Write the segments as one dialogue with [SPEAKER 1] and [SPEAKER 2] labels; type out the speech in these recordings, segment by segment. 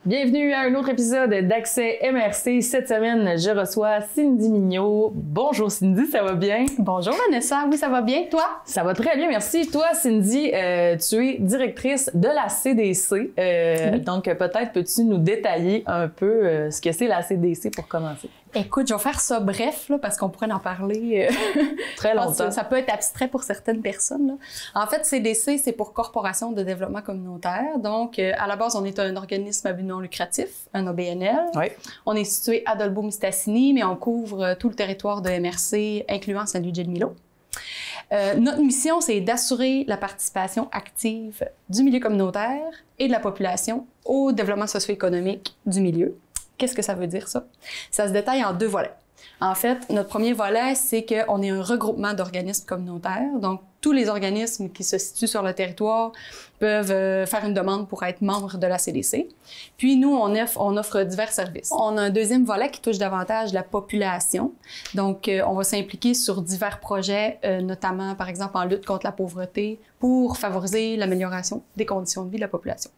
[SPEAKER 1] Bienvenue à un autre épisode d'Accès MRC. Cette semaine, je reçois Cindy Mignot. Bonjour Cindy, ça va bien?
[SPEAKER 2] Bonjour Vanessa, oui ça va bien, toi?
[SPEAKER 1] Ça va très bien, merci. Toi Cindy, tu es directrice de la CDC.
[SPEAKER 2] Oui.
[SPEAKER 1] Donc peut-être peux-tu nous détailler un peu ce que c'est la CDC pour commencer?
[SPEAKER 2] Écoute, je vais faire ça bref là, parce qu'on pourrait en parler
[SPEAKER 1] très longtemps.
[SPEAKER 2] Ça peut être abstrait pour certaines personnes. Là. En fait, CDC, c'est pour Corporation de développement communautaire. Donc, à la base, on est un organisme à but non lucratif, un OBNL.
[SPEAKER 1] Oui.
[SPEAKER 2] On est situé à Dolbeau-Mistassini, mais on couvre tout le territoire de MRC, incluant Saint-Louis-de-Milo. Notre mission, c'est d'assurer la participation active du milieu communautaire et de la population au développement socio-économique du milieu. Qu'est-ce que ça veut dire, ça? Ça se détaille en deux volets. En fait, notre premier volet, c'est qu'on est un regroupement d'organismes communautaires. Donc, tous les organismes qui se situent sur le territoire peuvent faire une demande pour être membre de la CDC. Puis, nous, on offre divers services. On a un deuxième volet qui touche davantage la population. Donc, on va s'impliquer sur divers projets, notamment, par exemple, en lutte contre la pauvreté, pour favoriser l'amélioration des conditions de vie de la population.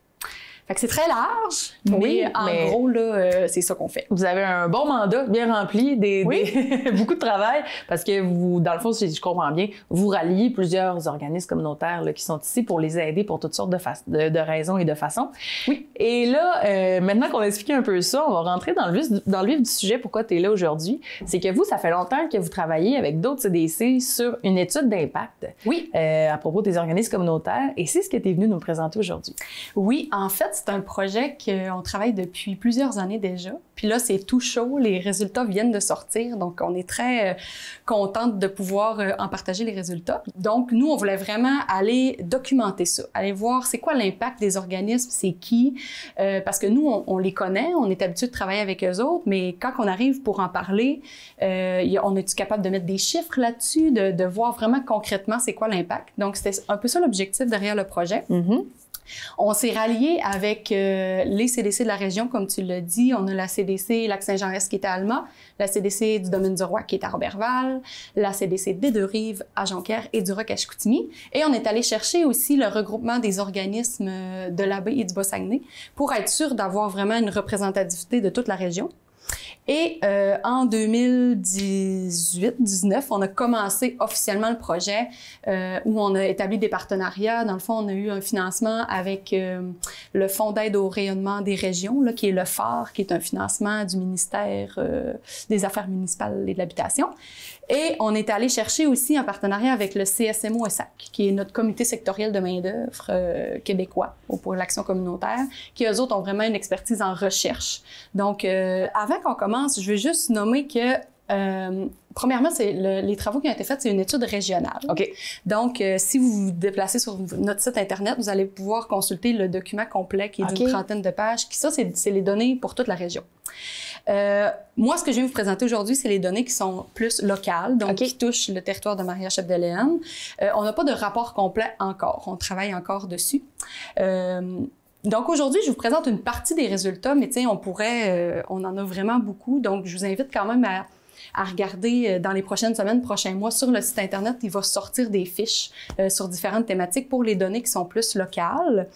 [SPEAKER 2] Fait que c'est très large,
[SPEAKER 1] oui,
[SPEAKER 2] mais en gros, là, c'est ça qu'on fait.
[SPEAKER 1] Vous avez un bon mandat, bien rempli, beaucoup de travail, parce que vous, dans le fond, si je comprends bien, vous ralliez plusieurs organismes communautaires là, qui sont ici pour les aider pour toutes sortes de raisons et de façons.
[SPEAKER 2] Oui.
[SPEAKER 1] Et là, maintenant qu'on a expliqué un peu ça, on va rentrer dans le vif du sujet, pourquoi tu es là aujourd'hui. C'est que vous, ça fait longtemps que vous travaillez avec d'autres CDC sur une étude d'impact.
[SPEAKER 2] Oui.
[SPEAKER 1] À propos des organismes communautaires, et c'est ce que tu es venu nous présenter aujourd'hui.
[SPEAKER 2] Oui, en fait, c'est un projet qu'on travaille depuis plusieurs années déjà. Puis là, c'est tout chaud. Les résultats viennent de sortir. Donc, on est très contente de pouvoir en partager les résultats. Donc, nous, on voulait vraiment aller documenter ça, aller voir c'est quoi l'impact des organismes, c'est qui. Parce que nous, on les connaît, on est habitué de travailler avec eux autres, mais quand on arrive pour en parler, on est-tu capable de mettre des chiffres là-dessus, de voir vraiment concrètement c'est quoi l'impact. Donc, c'était un peu ça l'objectif derrière le projet.
[SPEAKER 1] Mm-hmm.
[SPEAKER 2] On s'est rallié avec les CDC de la région, comme tu l'as dit. On a la CDC Lac-Saint-Jean-Est qui est à Alma, la CDC du Domaine du Roi qui est à Roberval, la CDC des Deux-Rives à Jonquière et du Roc à Chicoutimi. Et on est allé chercher aussi le regroupement des organismes de la baie et du Bas-Saguenay pour être sûr d'avoir vraiment une représentativité de toute la région. Et en 2018-19, on a commencé officiellement le projet où on a établi des partenariats. Dans le fond, on a eu un financement avec le Fonds d'aide au rayonnement des régions, là, qui est le phare, qui est un financement du ministère des Affaires municipales et de l'Habitation. Et on est allé chercher aussi un partenariat avec le CSMO-ESAC, qui est notre comité sectoriel de main-d'œuvre québécois pour l'action communautaire, qui eux autres ont vraiment une expertise en recherche. Donc, avant qu'on commence, je veux juste nommer que premièrement, les travaux qui ont été faits, c'est une étude régionale.
[SPEAKER 1] OK.
[SPEAKER 2] Donc, si vous vous déplacez sur notre site Internet, vous allez pouvoir consulter le document complet qui est d'une trentaine de pages. Ça, c'est les données pour toute la région. Moi, ce que je viens vous présenter aujourd'hui, c'est les données qui sont plus locales, donc qui touchent le territoire de Maria-Chapdelaine. On n'a pas de rapport complet encore. On travaille encore dessus. Donc aujourd'hui, je vous présente une partie des résultats, mais tu sais, on en a vraiment beaucoup. Donc, je vous invite quand même à regarder dans les prochaines semaines, prochains mois, sur le site Internet, il va sortir des fiches sur différentes thématiques pour les données qui sont plus locales.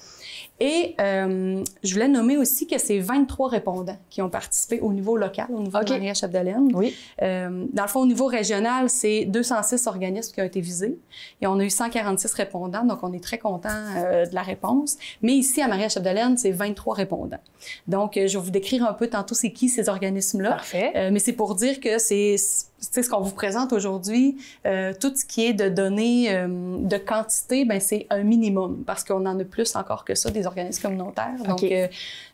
[SPEAKER 2] Et je voulais nommer aussi que c'est 23 répondants qui ont participé au niveau local, au niveau de Maria-Chapdelaine.
[SPEAKER 1] Oui.
[SPEAKER 2] Dans le fond, au niveau régional, c'est 206 organismes qui ont été visés et on a eu 146 répondants, donc on est très contents de la réponse. Mais ici, à Maria-Chapdelaine, c'est 23 répondants. Donc, je vais vous décrire un peu tantôt c'est qui ces organismes-là.
[SPEAKER 1] Parfait.
[SPEAKER 2] Mais c'est pour dire que c'est ce qu'on vous présente aujourd'hui, tout ce qui est de données de quantité, ben c'est un minimum parce qu'on en a plus encore que ça, des organismes communautaires. Donc,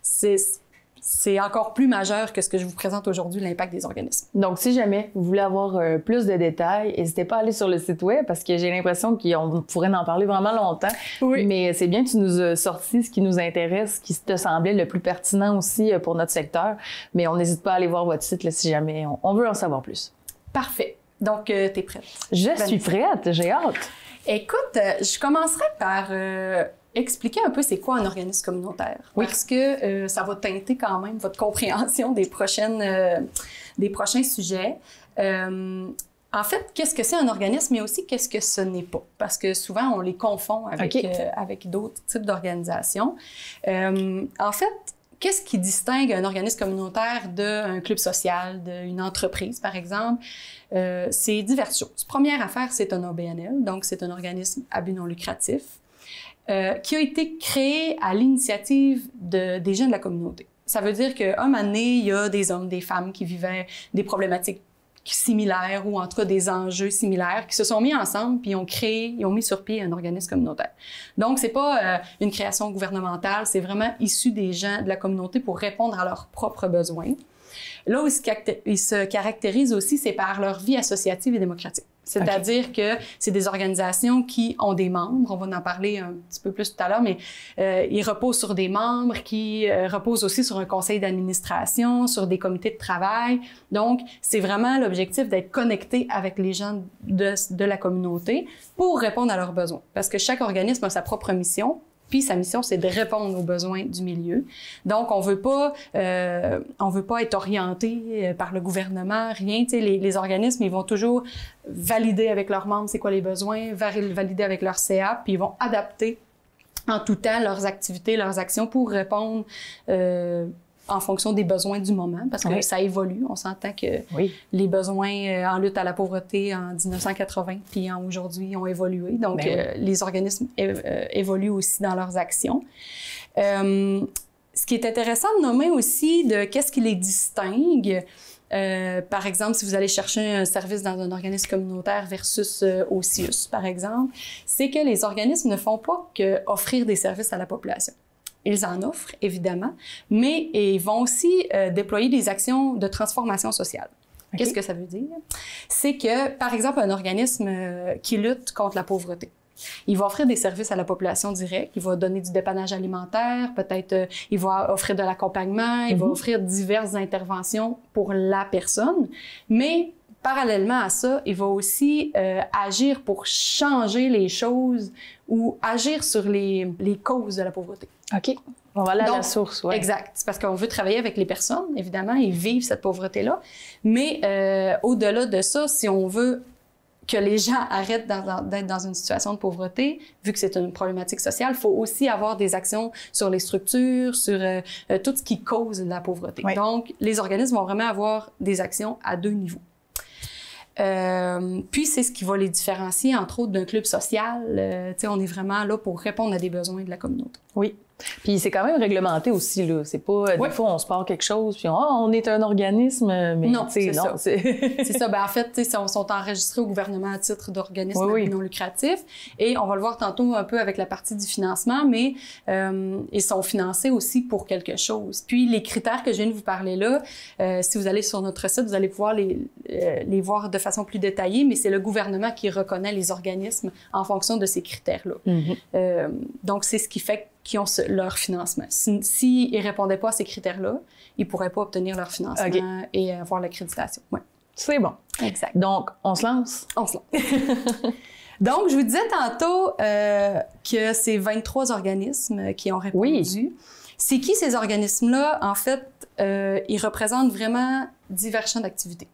[SPEAKER 2] c'est encore plus majeur que ce que je vous présente aujourd'hui, l'impact des organismes.
[SPEAKER 1] Donc, si jamais vous voulez avoir plus de détails, n'hésitez pas à aller sur le site web parce que j'ai l'impression qu'on pourrait en parler vraiment longtemps.
[SPEAKER 2] Oui.
[SPEAKER 1] Mais c'est bien que tu nous as sorti ce qui nous intéresse, ce qui te semblait le plus pertinent aussi pour notre secteur. Mais on n'hésite pas à aller voir votre site là, si jamais on veut en savoir plus.
[SPEAKER 2] Parfait. Donc, t'es prête?
[SPEAKER 1] Je suis prête, j'ai hâte.
[SPEAKER 2] Écoute, je commencerai par expliquer un peu c'est quoi un organisme communautaire.
[SPEAKER 1] Oui.
[SPEAKER 2] Parce que ça va teinter quand même votre compréhension des prochains sujets. En fait, qu'est-ce que c'est un organisme, mais aussi qu'est-ce que ce n'est pas? Parce que souvent, on les confond avec d'autres types d'organisations. En fait, qu'est-ce qui distingue un organisme communautaire d'un club social, d'une entreprise, par exemple? C'est diverses choses. Première affaire, c'est un OBNL, donc c'est un organisme à but non lucratif, qui a été créé à l'initiative des gens de la communauté. Ça veut dire qu'à un moment donné, il y a des hommes, des femmes qui vivaient des problématiques similaires ou en tout cas des enjeux similaires qui se sont mis ensemble puis ils ont mis sur pied un organisme communautaire. Donc, c'est pas une création gouvernementale, c'est vraiment issu des gens de la communauté pour répondre à leurs propres besoins. Là où ils se caractérisent aussi, c'est par leur vie associative et démocratique. C'est-à-dire que c'est des organisations qui ont des membres, on va en parler un petit peu plus tout à l'heure, mais ils reposent sur des membres qui reposent aussi sur un conseil d'administration, sur des comités de travail. Donc, c'est vraiment l'objectif d'être connecté avec les gens de la communauté pour répondre à leurs besoins. Parce que chaque organisme a sa propre mission. Puis sa mission, c'est de répondre aux besoins du milieu. Donc, on veut pas être orienté par le gouvernement, rien. Tu sais, les organismes, ils vont toujours valider avec leurs membres c'est quoi les besoins, valider avec leur CA, puis ils vont adapter en tout temps leurs activités, leurs actions pour répondre en fonction des besoins du moment, parce que ça évolue. On s'entend que les besoins en lutte à la pauvreté en 1980 puis aujourd'hui ont évolué. Donc, les organismes évoluent aussi dans leurs actions. Ce qui est intéressant de nommer aussi de qu'est-ce qui les distingue. Par exemple, si vous allez chercher un service dans un organisme communautaire versus OCIUS, par exemple, c'est que les organismes ne font pas qu'offrir des services à la population. Ils en offrent, évidemment, mais ils vont aussi déployer des actions de transformation sociale. Qu'est-ce que ça veut dire? C'est que, par exemple, un organisme qui lutte contre la pauvreté, il va offrir des services à la population directe, il va donner du dépannage alimentaire, peut-être il va offrir de l'accompagnement, il va offrir diverses interventions pour la personne, mais parallèlement à ça, il va aussi agir pour changer les choses ou agir sur les causes de la pauvreté.
[SPEAKER 1] OK. On va aller à la source, oui.
[SPEAKER 2] Exact. C'est parce qu'on veut travailler avec les personnes, évidemment, ils vivent cette pauvreté-là. Mais au-delà de ça, si on veut que les gens arrêtent d'être dans une situation de pauvreté, vu que c'est une problématique sociale, il faut aussi avoir des actions sur les structures, sur tout ce qui cause la pauvreté. Oui. Donc, les organismes vont vraiment avoir des actions à deux niveaux. Puis, c'est ce qui va les différencier, entre autres, d'un club social. On est vraiment là pour répondre à des besoins de la communauté.
[SPEAKER 1] Oui. Puis c'est quand même réglementé aussi, là. C'est pas... Des fois, on se part quelque chose, puis on est un organisme, mais...
[SPEAKER 2] Non, c'est ça. C'est ça. Ben, en fait, ils sont enregistrés au gouvernement à titre d'organisme non lucratif. Et on va le voir tantôt un peu avec la partie du financement, mais ils sont financés aussi pour quelque chose. Puis, les critères que je viens de vous parler là, si vous allez sur notre site, vous allez pouvoir les voir de façon plus détaillée, mais c'est le gouvernement qui reconnaît les organismes en fonction de ces critères-là. Donc, c'est ce qui fait qui ont leur financement. S'ils ne répondaient pas à ces critères-là, ils ne pourraient pas obtenir leur financement et avoir l'accréditation. Ouais.
[SPEAKER 1] C'est bon.
[SPEAKER 2] Exact.
[SPEAKER 1] Donc, on se lance?
[SPEAKER 2] On se lance. Donc, je vous disais tantôt que c'est 23 organismes qui ont répondu. Oui. C'est qui ces organismes-là? En fait, ils représentent vraiment divers champs d'activité.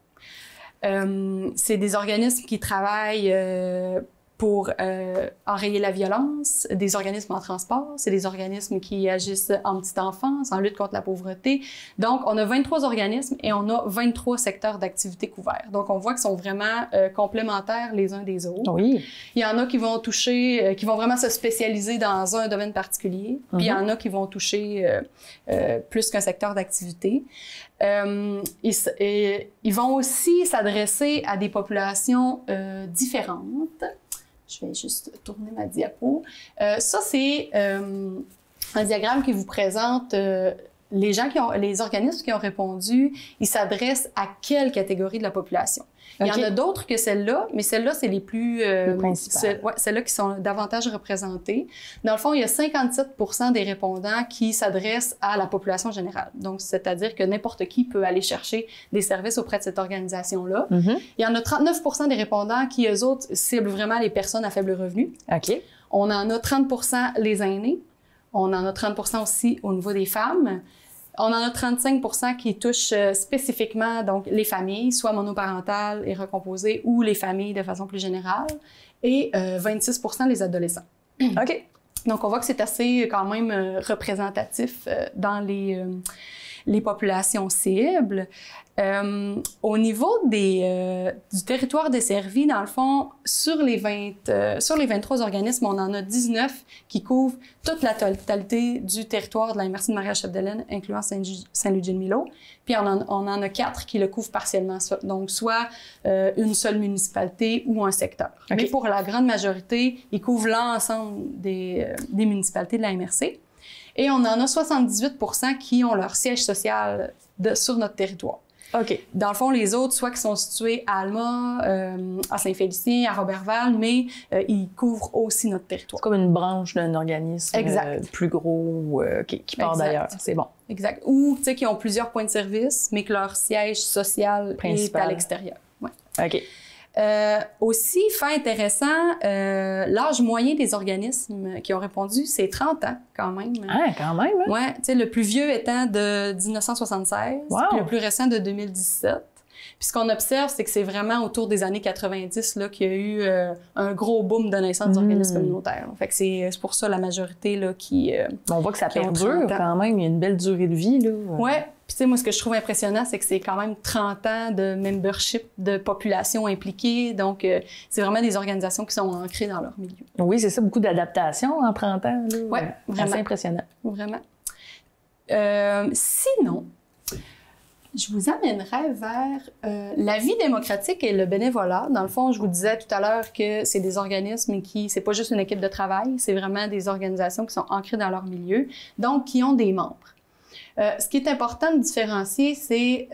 [SPEAKER 2] C'est des organismes qui travaillent pour enrayer la violence, des organismes en transport, c'est des organismes qui agissent en petite enfance, en lutte contre la pauvreté. Donc, on a 23 organismes et on a 23 secteurs d'activité couverts. Donc, on voit qu'ils sont vraiment complémentaires les uns des autres. Oui. Il y en a qui vont toucher, qui vont vraiment se spécialiser dans un domaine particulier, puis il y en a qui vont toucher plus qu'un secteur d'activité. Ils vont aussi s'adresser à des populations différentes. Je vais juste tourner ma diapo. Ça, c'est un diagramme qui vous présente les organismes qui ont répondu. Ils s'adressent à quelle catégorie de la population? Il y en a d'autres que celles-là, mais celles-là, c'est les plus... celles-là qui sont davantage représentées. Dans le fond, il y a 57% des répondants qui s'adressent à la population générale. Donc, c'est-à-dire que n'importe qui peut aller chercher des services auprès de cette organisation-là. Il y en a 39% des répondants qui, eux autres, ciblent vraiment les personnes à faible revenu. OK. On en a 30% les aînés. On en a 30% aussi au niveau des femmes. On en a 35% qui touchent spécifiquement donc les familles, soit monoparentales et recomposées, ou les familles de façon plus générale, et 26% les adolescents.
[SPEAKER 1] OK.
[SPEAKER 2] Donc, on voit que c'est assez quand même représentatif dans les populations cibles. Au niveau du territoire desservi, dans le fond, sur les 23 organismes, on en a 19 qui couvrent toute la totalité du territoire de la MRC de Maria-Chapdelaine, incluant Saint-Ludger-de-Milo. Puis on en a 4 qui le couvrent partiellement, donc soit une seule municipalité ou un secteur. Okay. Mais pour la grande majorité, ils couvrent l'ensemble des municipalités de la MRC. Et on en a 78 % qui ont leur siège social sur notre territoire.
[SPEAKER 1] OK.
[SPEAKER 2] Dans le fond, les autres, soit qui sont situés à Alma, à Saint-Félicien, à Robertval, mais ils couvrent aussi notre territoire.
[SPEAKER 1] C'est comme une branche d'un organisme plus gros qui part d'ailleurs. C'est bon.
[SPEAKER 2] Exact. Ou, tu sais, qui ont plusieurs points de service, mais que leur siège social est à l'extérieur. Ouais.
[SPEAKER 1] OK.
[SPEAKER 2] Aussi, fait intéressant, l'âge moyen des organismes qui ont répondu, c'est 30 ans quand même.
[SPEAKER 1] Ah, quand même! Hein?
[SPEAKER 2] Oui, tu sais, le plus vieux étant de 1976, puis le plus récent de 2017. Puis ce qu'on observe, c'est que c'est vraiment autour des années 90 là, qu'il y a eu un gros boom de naissance d'organismes communautaires. Fait que c'est pour ça la majorité là, qui...
[SPEAKER 1] on voit que ça perdure quand même, il y a une belle durée de vie.
[SPEAKER 2] Oui. Puis tu sais, moi, ce que je trouve impressionnant, c'est que c'est quand même 30 ans de membership, de population impliquée. Donc, c'est vraiment des organisations qui sont ancrées dans leur milieu.
[SPEAKER 1] Oui, c'est ça, beaucoup d'adaptation en 30 ans.
[SPEAKER 2] Oui, vraiment.
[SPEAKER 1] C'est impressionnant.
[SPEAKER 2] Vraiment. Sinon, je vous amènerais vers la vie démocratique et le bénévolat. Dans le fond, je vous disais tout à l'heure que c'est des organismes qui, c'est pas juste une équipe de travail, c'est vraiment des organisations qui sont ancrées dans leur milieu, donc qui ont des membres. Ce qui est important de différencier, c'est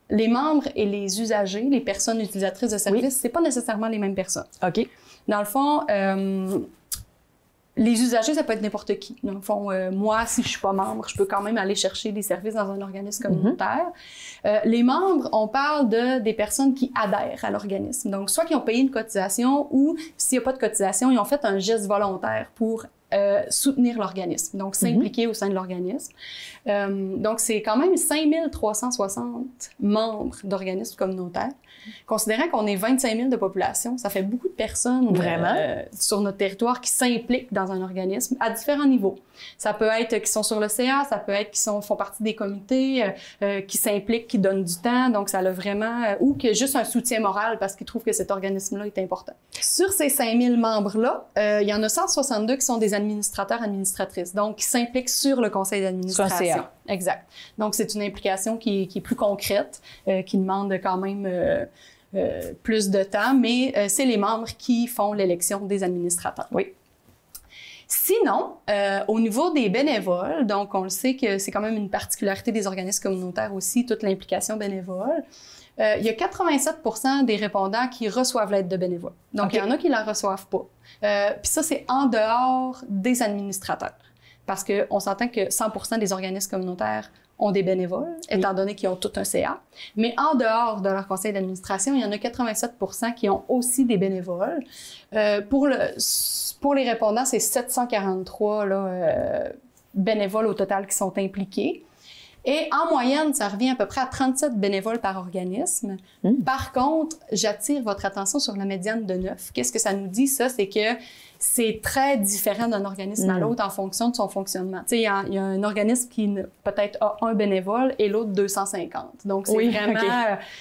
[SPEAKER 2] les membres et les usagers, les personnes utilisatrices de services, c'est pas nécessairement les mêmes personnes.
[SPEAKER 1] OK.
[SPEAKER 2] Dans le fond, les usagers, ça peut être n'importe qui. Dans le fond, moi, si je suis pas membre, je peux quand même aller chercher des services dans un organisme communautaire. Les membres, on parle des personnes qui adhèrent à l'organisme. Donc, soit qui ont payé une cotisation ou, s'il n'y a pas de cotisation, ils ont fait un geste volontaire pour soutenir l'organisme, donc s'impliquer au sein de l'organisme. Donc, c'est quand même 5360 membres d'organismes communautaires. Considérant qu'on est 25 000 de population, ça fait beaucoup de personnes sur notre territoire qui s'impliquent dans un organisme à différents niveaux. Ça peut être qui sont sur le CA, ça peut être qui font partie des comités, qui s'impliquent, qui donnent du temps, donc ça a vraiment... ou qui a juste un soutien moral parce qu'ils trouvent que cet organisme-là est important. Sur ces 5 000 membres-là, il y en a 162 qui sont des administrateurs, administratrices, donc qui s'impliquent sur le conseil d'administration. Exact. Donc, c'est une implication qui est plus concrète, qui demande quand même plus de temps, mais c'est les membres qui font l'élection des administrateurs.
[SPEAKER 1] Oui.
[SPEAKER 2] Sinon, au niveau des bénévoles, donc on le sait que c'est quand même une particularité des organismes communautaires aussi, toute l'implication bénévole. Il y a 87 % des répondants qui reçoivent l'aide de bénévoles. Donc, il y en a qui la reçoivent pas. Puis ça, c'est en dehors des administrateurs. Parce qu'on s'entend que 100 % des organismes communautaires ont des bénévoles, étant donné qu'ils ont tout un CA. Mais en dehors de leur conseil d'administration, il y en a 87 % qui ont aussi des bénévoles. Pour les répondants, c'est 743 bénévoles au total qui sont impliqués. Et en moyenne, ça revient à peu près à 37 bénévoles par organisme. Par contre, j'attire votre attention sur la médiane de 9. Qu'est-ce que ça nous dit, ça? C'est que c'est très différent d'un organisme à l'autre en fonction de son fonctionnement. Tu sais, il y a un organisme qui peut-être a un bénévole et l'autre 250. Donc,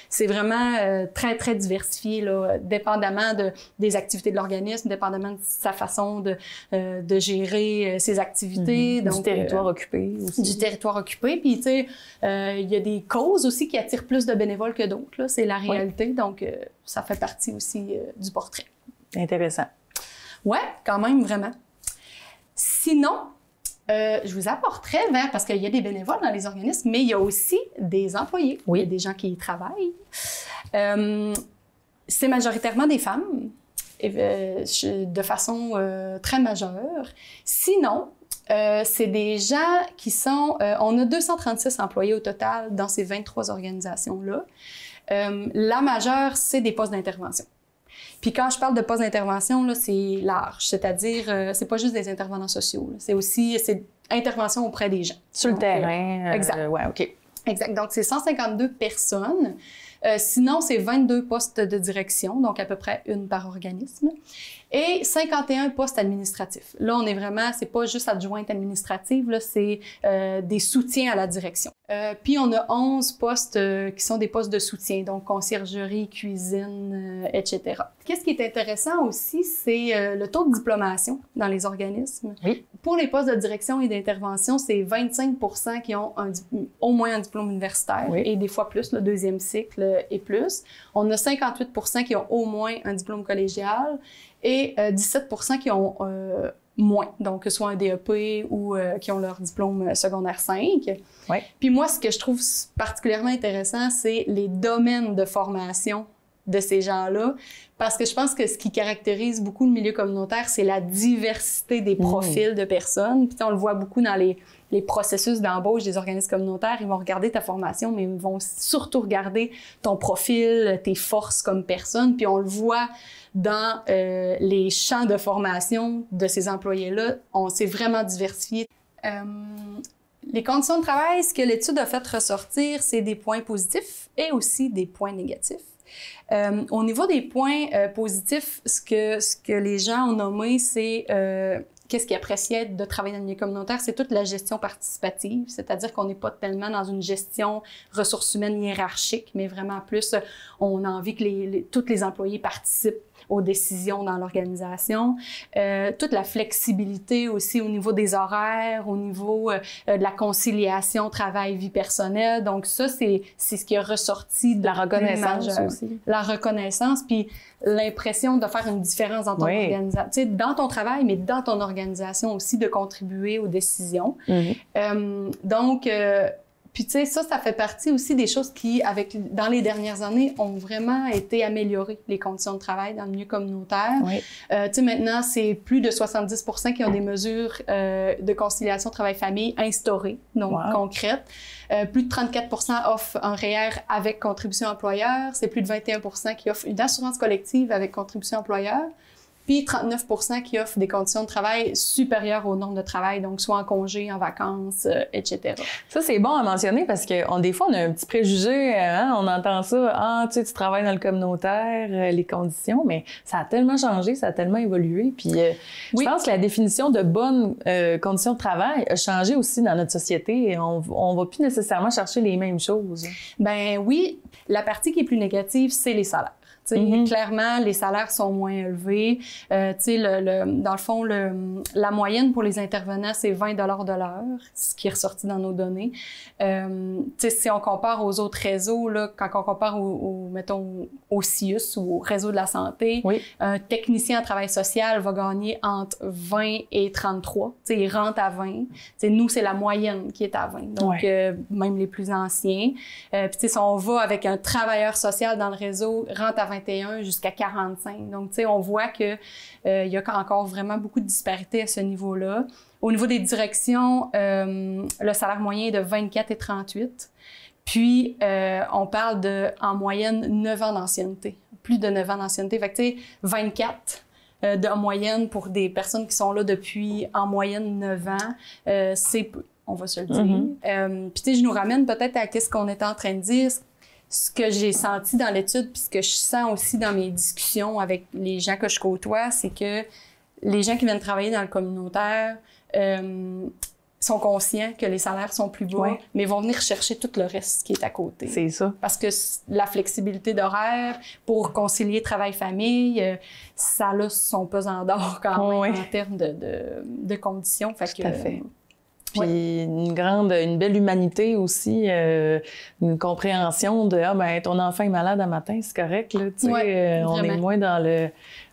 [SPEAKER 2] c'est vraiment très, très diversifié, là, dépendamment des activités de l'organisme, dépendamment de sa façon de gérer ses activités. Donc,
[SPEAKER 1] du territoire occupé aussi.
[SPEAKER 2] Du territoire occupé. Puis, tu sais, il y a des causes aussi qui attirent plus de bénévoles que d'autres. Là. C'est la réalité. Donc, ça fait partie aussi du portrait.
[SPEAKER 1] Intéressant.
[SPEAKER 2] Ouais, quand même, vraiment. Sinon, je vous apporterais parce qu'il y a des bénévoles dans les organismes, mais il y a aussi des employés.
[SPEAKER 1] Oui.
[SPEAKER 2] Il y a des gens qui y travaillent. C'est majoritairement des femmes, de façon très majeure. Sinon, c'est des gens qui sont... on a 236 employés au total dans ces 23 organisations-là. La majeure, c'est des postes d'intervention. Puis quand je parle de postes d'intervention, là, c'est large, c'est-à-dire c'est pas juste des intervenants sociaux, là. C'est aussi intervention auprès des gens.
[SPEAKER 1] Sur le terrain.
[SPEAKER 2] Exact.
[SPEAKER 1] Ouais, OK.
[SPEAKER 2] Exact. Donc c'est 152 personnes. Sinon, c'est 22 postes de direction, donc à peu près une par organisme. et 51 postes administratifs. Là, on est vraiment, c'est pas juste adjointe administrative, là, c'est des soutiens à la direction. Puis on a 11 postes qui sont des postes de soutien, donc conciergerie, cuisine, etc. Qu'est-ce qui est intéressant aussi, c'est le taux de diplomation dans les organismes.
[SPEAKER 1] Oui.
[SPEAKER 2] Pour les postes de direction et d'intervention, c'est 25% qui ont au moins un diplôme universitaire,
[SPEAKER 1] oui.
[SPEAKER 2] et des fois plus, le deuxième cycle et plus. On a 58% qui ont au moins un diplôme collégial et 17% qui ont moins, donc soit un DEP ou qui ont leur diplôme secondaire 5.
[SPEAKER 1] Oui.
[SPEAKER 2] Puis moi, ce que je trouve particulièrement intéressant, c'est les domaines de formation de ces gens-là, parce que je pense que ce qui caractérise beaucoup le milieu communautaire, c'est la diversité des profils de personnes. Puis on le voit beaucoup dans les processus d'embauche des organismes communautaires. Ils vont regarder ta formation, mais ils vont surtout regarder ton profil, tes forces comme personne. Puis on le voit dans les champs de formation de ces employés-là. On s'est vraiment diversifié. Les conditions de travail, ce que l'étude a fait ressortir, c'est des points positifs et aussi des points négatifs. Au niveau des points positifs, ce que les gens ont nommé, c'est qu'est-ce qu'ils appréciaient de travailler dans le milieu communautaire, c'est toute la gestion participative, c'est-à-dire qu'on n'est pas tellement dans une gestion ressources humaines hiérarchique, mais vraiment plus, on a envie que tous les employés participent aux décisions dans l'organisation. Toute la flexibilité aussi au niveau des horaires, au niveau de la conciliation travail-vie personnelle. Donc ça, c'est ce qui est ressorti de
[SPEAKER 1] la reconnaissance aussi.
[SPEAKER 2] La reconnaissance, puis l'impression de faire une différence dans ton organisation, tu sais, dans ton travail, mais dans ton organisation aussi, de contribuer aux décisions. Donc, puis tu sais, ça fait partie aussi des choses qui, dans les dernières années, ont vraiment été améliorées, les conditions de travail dans le milieu communautaire.
[SPEAKER 1] Oui.
[SPEAKER 2] Tu sais, maintenant, c'est plus de 70% qui ont des mesures de conciliation travail-famille instaurées, donc concrètes. Plus de 34% offrent un REER avec contribution employeur. C'est plus de 21% qui offrent une assurance collective avec contribution employeur. Puis 39% qui offrent des conditions de travail supérieures au nombre de travail, donc soit en congé, en vacances, etc.
[SPEAKER 1] Ça, c'est bon à mentionner parce que des fois, on a un petit préjugé, on entend ça, tu travailles dans le communautaire, les conditions, mais ça a tellement changé, ça a tellement évolué. Puis je pense que la définition de bonnes conditions de travail a changé aussi dans notre société et on va plus nécessairement chercher les mêmes choses.
[SPEAKER 2] Ben oui, la partie qui est plus négative, c'est les salaires. Clairement, les salaires sont moins élevés. Dans le fond, la moyenne pour les intervenants, c'est 20 $ de l'heure, ce qui est ressorti dans nos données. Si on compare aux autres réseaux, là, quand on compare mettons, au CIUS ou au réseau de la santé, un technicien en travail social va gagner entre 20 et 33. Il rentre à 20. Nous, c'est la moyenne qui est à 20. Donc, même les plus anciens. Puis, si on va avec un travailleur social dans le réseau, rentre à 21 jusqu'à 45. Donc, tu sais, on voit que il y a encore vraiment beaucoup de disparités à ce niveau-là. Au niveau des directions, le salaire moyen est de 24 et 38. Puis, on parle en moyenne, 9 ans d'ancienneté. Plus de 9 ans d'ancienneté. Fait que, tu sais, 24 en moyenne pour des personnes qui sont là depuis, en moyenne, 9 ans, c'est peu, on va se le dire. Puis, tu sais, je nous ramène peut-être à ce qu'on était en train de dire. Ce que j'ai senti dans l'étude, puis ce que je sens aussi dans mes discussions avec les gens que je côtoie, c'est que les gens qui viennent travailler dans le communautaire sont conscients que les salaires sont plus bas, mais vont venir chercher tout le reste qui est à côté.
[SPEAKER 1] C'est ça.
[SPEAKER 2] Parce que la flexibilité d'horaire pour concilier travail-famille, ça a son pesant d'or quand même en termes de conditions. Fait
[SPEAKER 1] tout à fait. Puis une belle humanité aussi, une compréhension de ton enfant est malade un matin, c'est correct là, tu sais, on est moins dans le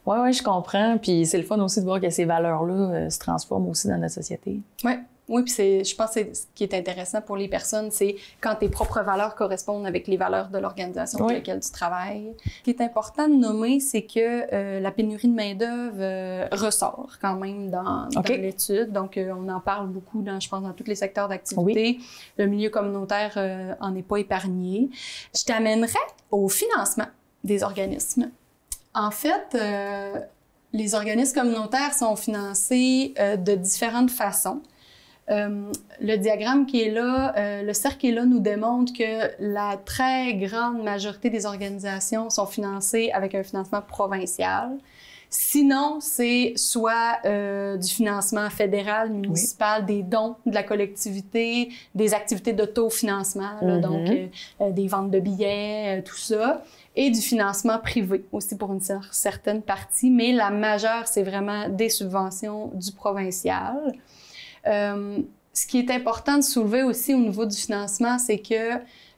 [SPEAKER 1] je comprends, puis c'est le fun aussi de voir que ces valeurs-là se transforment aussi dans notre société.
[SPEAKER 2] Oui, puis je pense que ce qui est intéressant pour les personnes, c'est quand tes propres valeurs correspondent avec les valeurs de l'organisation pour laquelle tu travailles. Ce qui est important de nommer, c'est que la pénurie de main-d'œuvre ressort quand même dans l'étude. Donc, on en parle beaucoup, je pense, dans tous les secteurs d'activité. Le milieu communautaire en est pas épargné. Je t'amènerais au financement des organismes. En fait, les organismes communautaires sont financés de différentes façons. Le diagramme qui est là, le cercle qui est là nous démontre que la très grande majorité des organisations sont financées avec un financement provincial. Sinon, c'est soit du financement fédéral, municipal, des dons de la collectivité, des activités d'autofinancement, donc des ventes de billets, tout ça, et du financement privé aussi pour une certaine partie, mais la majeure, c'est vraiment des subventions du provincial. Ce qui est important de soulever aussi au niveau du financement, c'est que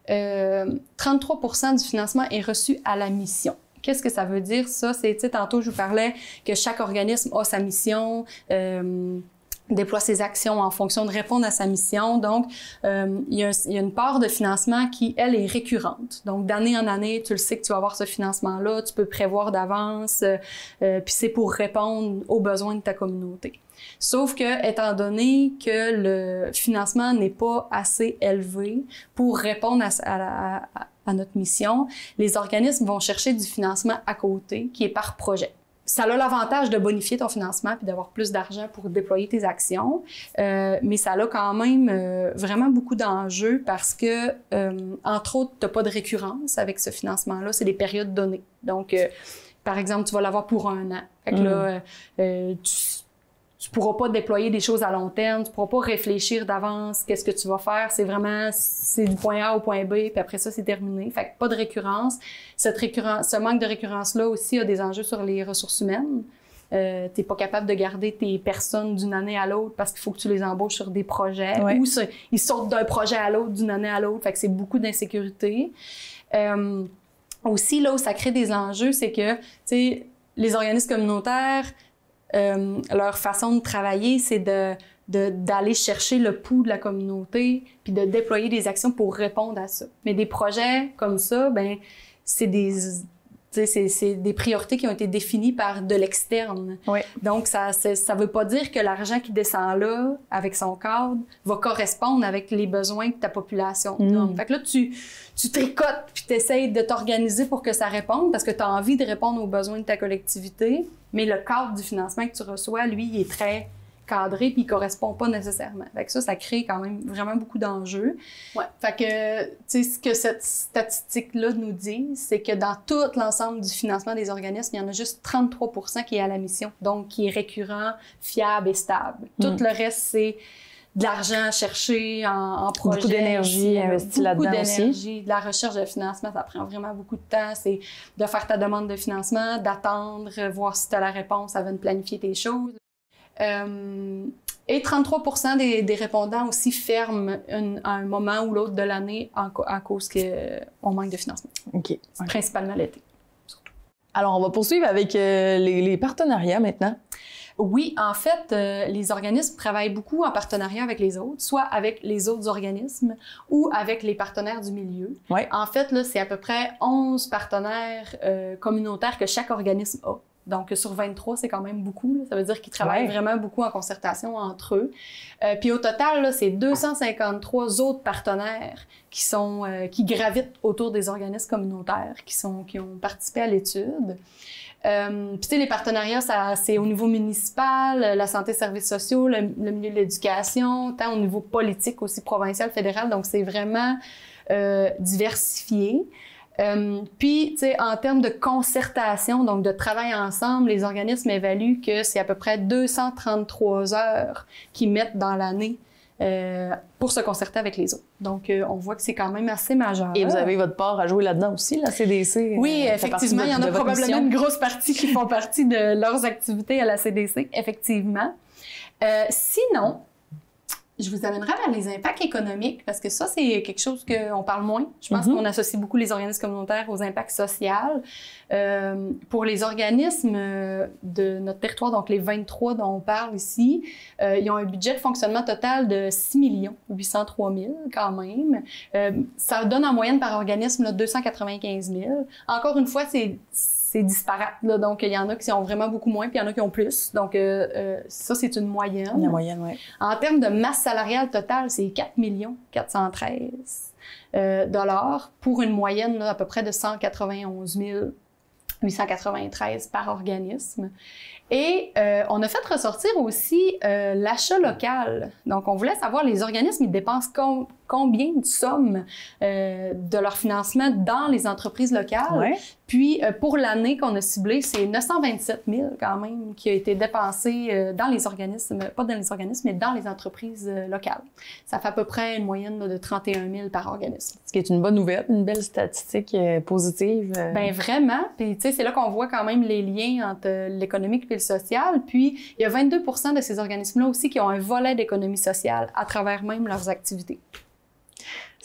[SPEAKER 2] 33% du financement est reçu à la mission. Qu'est-ce que ça veut dire, ça? C'est, tu sais, tantôt, je vous parlais que chaque organisme a sa mission, déploie ses actions en fonction de répondre à sa mission. Donc, il y a une part de financement qui, elle, est récurrente. Donc, d'année en année, tu le sais que tu vas avoir ce financement-là, tu peux prévoir d'avance, puis c'est pour répondre aux besoins de ta communauté. Sauf que, étant donné que le financement n'est pas assez élevé pour répondre à notre mission, les organismes vont chercher du financement à côté, qui est par projet. Ça a l'avantage de bonifier ton financement puis d'avoir plus d'argent pour déployer tes actions, mais ça a quand même vraiment beaucoup d'enjeux parce que, entre autres, tu n'as pas de récurrence avec ce financement-là, c'est des périodes données. Donc, par exemple, tu vas l'avoir pour 1 an. Fait que là, tu pourras pas déployer des choses à long terme, tu pourras pas réfléchir d'avance qu'est-ce que tu vas faire. C'est vraiment, c'est du point A au point B, puis après ça, c'est terminé. Fait que pas de récurrence. Ce manque de récurrence-là aussi a des enjeux sur les ressources humaines. T'es pas capable de garder tes personnes d'une année à l'autre parce qu'il faut que tu les embauches sur des projets ou ils sortent d'un projet à l'autre, d'une année à l'autre. Fait que c'est beaucoup d'insécurité. Aussi, là où ça crée des enjeux, c'est que, tu sais, les organismes communautaires, leur façon de travailler, c'est d'aller chercher le pouls de la communauté puis de déployer des actions pour répondre à ça. Mais des projets comme ça, ben c'est des priorités qui ont été définies par de l'externe. Oui. Donc, ça veut pas dire que l'argent qui descend là, avec son cadre, va correspondre avec les besoins de ta population. Donc, fait que là, tu tricotes puis tu essaies de t'organiser pour que ça réponde parce que tu as envie de répondre aux besoins de ta collectivité, mais le cadre du financement que tu reçois, lui, il est très cadré puis il correspond pas nécessairement. Fait que ça crée quand même vraiment beaucoup d'enjeux. Ouais. Fait que, tu sais, ce que cette statistique-là nous dit, c'est que dans tout l'ensemble du financement des organismes, il y en a juste 33% qui est à la mission, donc qui est récurrent, fiable et stable. Tout le reste, c'est de l'argent à chercher en projet.
[SPEAKER 1] Beaucoup d'énergie investie là-dedans aussi.
[SPEAKER 2] De la recherche de financement, ça prend vraiment beaucoup de temps. C'est de faire ta demande de financement, d'attendre, voir si tu as la réponse avant de planifier tes choses. Et 33% des répondants aussi ferment à un moment ou l'autre de l'année à cause qu'on manque de financement.
[SPEAKER 1] OK.
[SPEAKER 2] Principalement l'été. Surtout.
[SPEAKER 1] Alors, on va poursuivre avec les partenariats maintenant.
[SPEAKER 2] Oui, en fait, les organismes travaillent beaucoup en partenariat avec les autres, soit avec les autres organismes ou avec les partenaires du milieu. Ouais. En fait, là, c'est à peu près 11 partenaires communautaires que chaque organisme a. Donc, sur 23, c'est quand même beaucoup. Là. Ça veut dire qu'ils travaillent vraiment beaucoup en concertation entre eux. Puis au total, là, c'est 253 autres partenaires qui gravitent autour des organismes communautaires, qui ont participé à l'étude. Puis tu sais, les partenariats, c'est au niveau municipal, la santé, services sociaux, le milieu de l'éducation, tant au niveau politique aussi, provincial, fédéral. Donc, c'est vraiment diversifié. Puis, tu sais, en termes de concertation, donc de travail ensemble, les organismes évaluent que c'est à peu près 233 heures qu'ils mettent dans l'année pour se concerter avec les autres. Donc, on voit que c'est quand même assez majeur.
[SPEAKER 1] Et vous avez votre part à jouer là-dedans aussi, la CDC?
[SPEAKER 2] Oui, effectivement, il y en a probablement une grosse partie qui font partie de leurs activités à la CDC, effectivement. Sinon, je vous amènerai vers les impacts économiques, parce que ça, c'est quelque chose qu'on parle moins. Je pense qu'on associe beaucoup les organismes communautaires aux impacts sociaux. Pour les organismes de notre territoire, donc les 23 dont on parle ici, ils ont un budget de fonctionnement total de 6 803 000 quand même. Ça donne en moyenne par organisme là, 295 000. Encore une fois, c'est disparate. Là. Donc, il y en a qui ont vraiment beaucoup moins, puis il y en a qui ont plus. Donc, ça, c'est une moyenne.
[SPEAKER 1] La moyenne, oui.
[SPEAKER 2] En termes de masse salariale totale, c'est 4 413 $ pour une moyenne là, à peu près de 191 893 par organisme. Et on a fait ressortir aussi l'achat local. Donc, on voulait savoir, les organismes, ils dépensent combien de sommes de leur financement dans les entreprises locales.
[SPEAKER 1] Ouais.
[SPEAKER 2] Puis, pour l'année qu'on a ciblée, c'est 927 000 quand même qui a été dépensé dans les organismes, pas dans les organismes, mais dans les entreprises locales. Ça fait à peu près une moyenne de 31 000 par organisme.
[SPEAKER 1] Ce qui est une bonne nouvelle, une belle statistique positive.
[SPEAKER 2] Ben vraiment. Puis, tu sais, c'est là qu'on voit quand même les liens entre l'économique et le social. Puis, il y a 22 de ces organismes-là aussi qui ont un volet d'économie sociale à travers même leurs activités.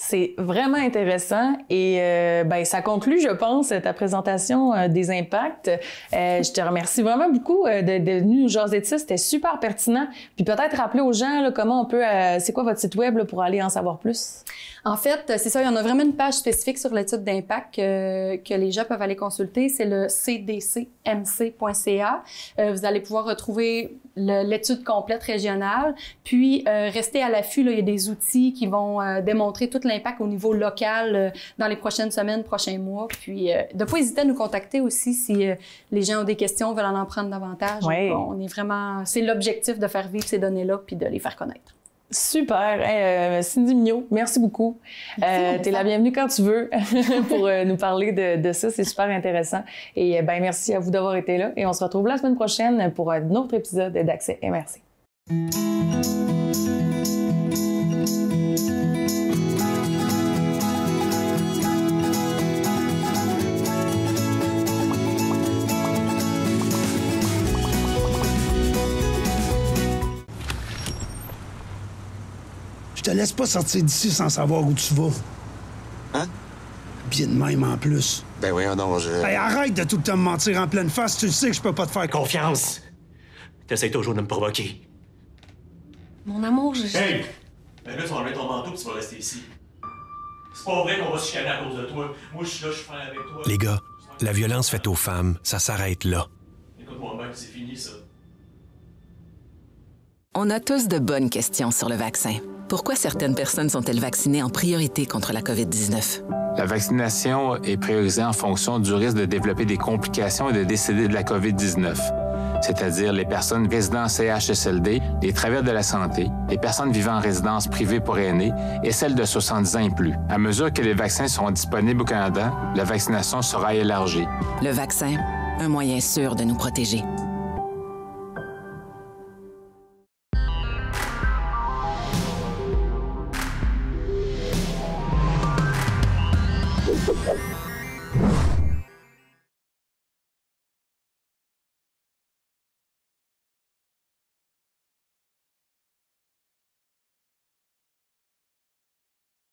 [SPEAKER 1] C'est vraiment intéressant et ben ça conclut, je pense, ta présentation des impacts. Je te remercie vraiment beaucoup de venir nous jaser de ça. C'était super pertinent. Puis peut-être rappeler aux gens là, comment on peut... c'est quoi votre site web là, pour aller en savoir plus?
[SPEAKER 2] En fait, c'est ça, il y en a vraiment une page spécifique sur l'étude d'impact que les gens peuvent aller consulter. C'est le cdcmc.ca. Vous allez pouvoir retrouver l'étude complète régionale. Puis, restez à l'affût, là, il y a des outils qui vont démontrer tout l'impact au niveau local dans les prochaines semaines, prochains mois. Puis, de pas hésiter à nous contacter aussi si les gens ont des questions, veulent en prendre davantage.
[SPEAKER 1] Oui.
[SPEAKER 2] On est vraiment... C'est l'objectif de faire vivre ces données-là puis de les faire connaître.
[SPEAKER 1] Super. Cindy Mignot, merci beaucoup. T'es la bienvenue quand tu veux pour nous parler de ça. C'est super intéressant. Et ben merci à vous d'avoir été là. Et on se retrouve la semaine prochaine pour un autre épisode d'Accès MRC.
[SPEAKER 3] Je te laisse pas sortir d'ici sans savoir où tu vas.
[SPEAKER 4] Hein?
[SPEAKER 3] Bien de même en plus.
[SPEAKER 4] Ben voyons donc,
[SPEAKER 3] Hey, arrête de tout le temps me mentir en pleine face. Tu le sais que je peux pas te faire
[SPEAKER 5] Confiance! T'essayes toujours de me provoquer.
[SPEAKER 2] Mon amour,
[SPEAKER 5] Hey! Ben là, tu vas enlever ton manteau et tu vas rester ici. C'est pas vrai qu'on va se chicaner à cause de toi. Moi, je suis là, je suis frère avec toi.
[SPEAKER 6] Les gars, la violence faite aux femmes, ça s'arrête là.
[SPEAKER 5] Écoute-moi même, c'est fini, ça.
[SPEAKER 7] On a tous de bonnes questions sur le vaccin. Pourquoi certaines personnes sont-elles vaccinées en priorité contre la COVID-19?
[SPEAKER 8] La vaccination est priorisée en fonction du risque de développer des complications et de décéder de la COVID-19, c'est-à-dire les personnes résidant en CHSLD, les travailleurs de la santé, les personnes vivant en résidence privée pour aînés et celles de 70 ans et plus. À mesure que les vaccins seront disponibles au Canada, la vaccination sera élargie.
[SPEAKER 7] Le vaccin, un moyen sûr de nous protéger.